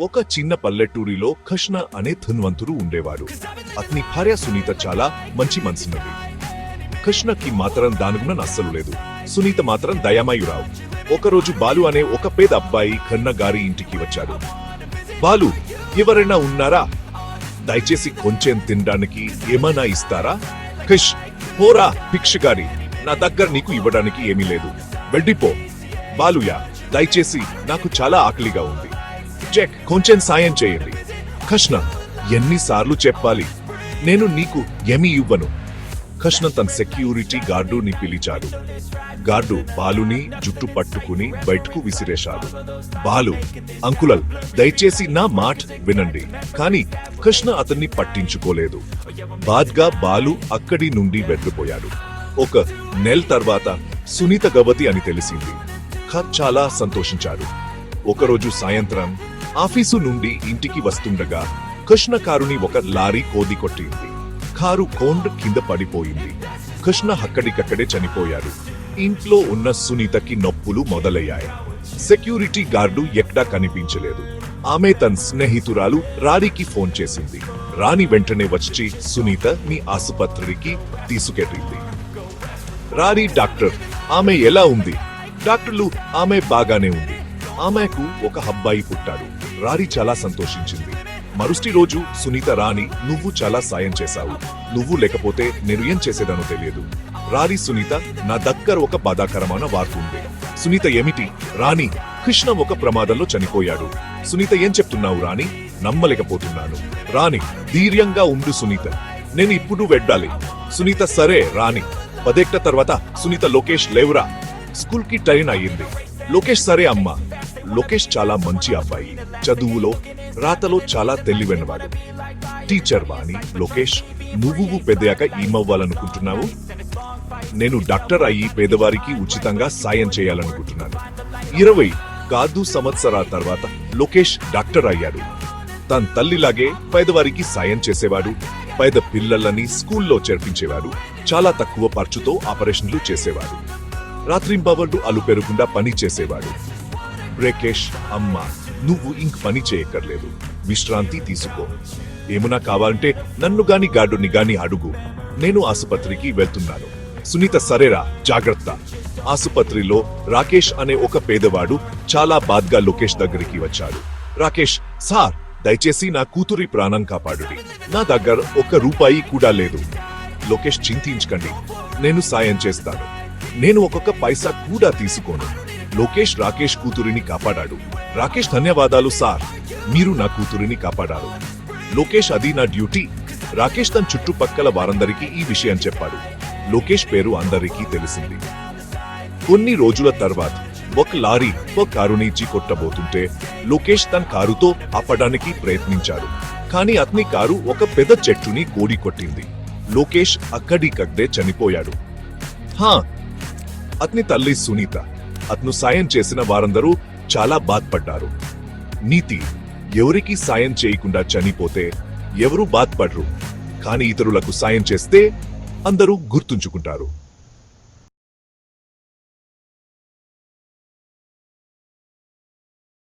ఒక చిన్న పల్లెటూరిలో కృష్ణ అనే ధన్వంతుడు ఉండేవాడు. అతని భార్య సునీత చాలా మంచి మనసున్నది. కృష్ణకి మాత్రం దానిగుణ అస్సలు లేదు. సునీత మాత్రం దయామయురావు. ఒకరోజు బాలు అనే ఒక పేద అబ్బాయి కన్న గారి ఇంటికి వచ్చాడు. బాలు, ఎవరైనా ఉన్నారా? దయచేసి కొంచెం తినడానికి ఏమన్నా ఇస్తారా? కృష్, పోరా భిక్షగారి, నా దగ్గర నీకు ఇవ్వడానికి ఏమీ లేదు, వెళ్ళిపో. బాలుయా, దయచేసి నాకు చాలా ఆకలిగా ఉంది, చెక్ కొంచెం సాయం చేయండి. కృష్ణ, ఎన్నిసార్లు చెప్పాలి, నేను నీకు ఏమీ ఇవ్వను. కృష్ణ తన సెక్యూరిటీ గార్డుని పిలిచాడు. గార్డు బాలుని జుట్టు పట్టుకుని బయటకు విసిరేశాడు. బాలు, అంకులల్, దయచేసి నా మాట వినండి. కానీ కృష్ణ అతన్ని పట్టించుకోలేదు. బాద్గా బాలు అక్కడి నుండి వెళ్ళిపోయాడు. ఒక నెల తర్వాత సునీత గవతి అని తెలిసింది. చాలా సంతోషించాడు. ఒకరోజు సాయంత్రం ఆఫీసు నుండి ఇంటికి వస్తుండగా కృష్ణ కారుని ఒక లారీ కోది కొట్టింది. కారు కొండ కింద పడిపోయింది. కృష్ణ అక్కడికక్కడే చనిపోయాడు. ఇంట్లో ఉన్న సునీతకి నొప్పులు మొదలయ్యాయి. సెక్యూరిటీ గార్డు ఎక్కడా కనిపించలేదు. ఆమె తన స్నేహితురాలు రాణికి ఫోన్ చేసింది. రాణి వెంటనే వచ్చి సునీత ని ఆసుపత్రికి తీసుకెళ్ళింది. రాణి డాక్టర్, ఆమె ఎలా ఉంది? డాక్టర్లు, ఆమె బాగానే ఉంది, ఆమెకు ఒక అబ్బాయి పుట్టాడు. రాణి చాలా సంతోషించింది. మరుసటి రోజు సునీత, రాణి, నువ్వు చాలా సాయం చేశావు, నువ్వు లేకపోతే నేను ఏం చేసేదానో తెలియదు. రాణి, సునీత, నా దగ్గర ఒక బాధాకరమైన వార్త ఉంది. సునీత, ఏమిటి? రాణి, కృష్ణ ఒక ప్రమాదంలో చనిపోయాడు. సునీత, ఏం చెప్తున్నావు రాణి? నమ్మలేకపోతున్నాను. రాణి, ధైర్యంగా ఉండు సునీత, నేను ఇప్పుడు వెళ్ళాలి. సునీత, సరే రాణి. 10 ఏళ్ల తర్వాత సునీత, లోకేష్ లేవురా, స్కూల్ కి టైం అయ్యింది. లోకేష్, సరే అమ్మా. లోకేష్ చాలా మంచి అబ్బాయి, చదువులో రాతలో చాలా తెలివైనవాడు. టీచర్ వాణి, లోకేష్, నువ్వు పెద్దయాక ఏమవ్వాలనుకుంటున్నావు? నేను డాక్టర్ అయ్యి పేదవారికి ఉచితంగా సాయం చేయాలనుకుంటున్నాను. 20 సంవత్సరాల తర్వాత లోకేష్ డాక్టర్ అయ్యాడు. తన తల్లిలాగే పేదవారికి సాయం చేసేవాడు. పేద పిల్లలని స్కూల్లో చేర్పించేవాడు. చాలా తక్కువ ఖర్చుతో ఆపరేషన్లు చేసేవాడు. రాత్రింబవళ్ళు అలు పెరగకుండా పని చేసేవాడు. బ్రేకేష్, అమ్మా, నువ్వు ఇంక పని చేయక్కర్లేదు, విశ్రాంతి తీసుకో. ఏమునా కావాలంటే నన్ను గాని గార్డుని గాని అడుగు, నేను ఆసుపత్రికి వెళ్తున్నాను. సునీత, సరేరా, జాగ్రత్త. ఆసుపత్రిలో రాకేష్ అనే ఒక పేదవాడు చాలా బాధగా లోకేష్ దగ్గరికి వచ్చాడు. రాకేష్, సార్, దయచేసి నా కూతురి ప్రాణం కాపాడుడి, నా దగ్గర ₹1 కూడా లేదు. లోకేష్, చింతించకండి, నేను సాయం చేస్తాను, నేను ఒక్కొక్క పైసా కూడా తీసుకోను. లోకేష్ రాకేష్ కూతురిని కాపాడాడు. రాకేష్, ధన్యవాదాలు సార్, మీరు నా కూతురిని కాపాడారు. లోకేష్, అది నా డ్యూటీ. రాకేష్ తన చుట్టుపక్కల వారందరికీ ఈ విషయం చెప్పాడు. లోకేష్ పేరు అందరికీ తెలిసింది. కొన్ని రోజుల తర్వాత ఒక లారీ ఒక కారుని కొట్టబోతుంటే లోకేష్ తన కారుతో ఆపడానికి ప్రయత్నించాడు. కానీ అతని కారు ఒక పెద్ద చెట్టుని కోడి కొట్టింది. లోకేష్ అక్కడికక్కడే చనిపోయాడు. అతని తల్లి సునీత, అతను సాయం చేసిన వారందరూ చాలా బాధపడ్డారు. నీతి, ఎవరికి సాయం చేయకుండా చనిపోతే ఎవరూ బాధపడరు, కానీ ఇతరులకు సాయం చేస్తే అందరూ గుర్తుంచుకుంటారు.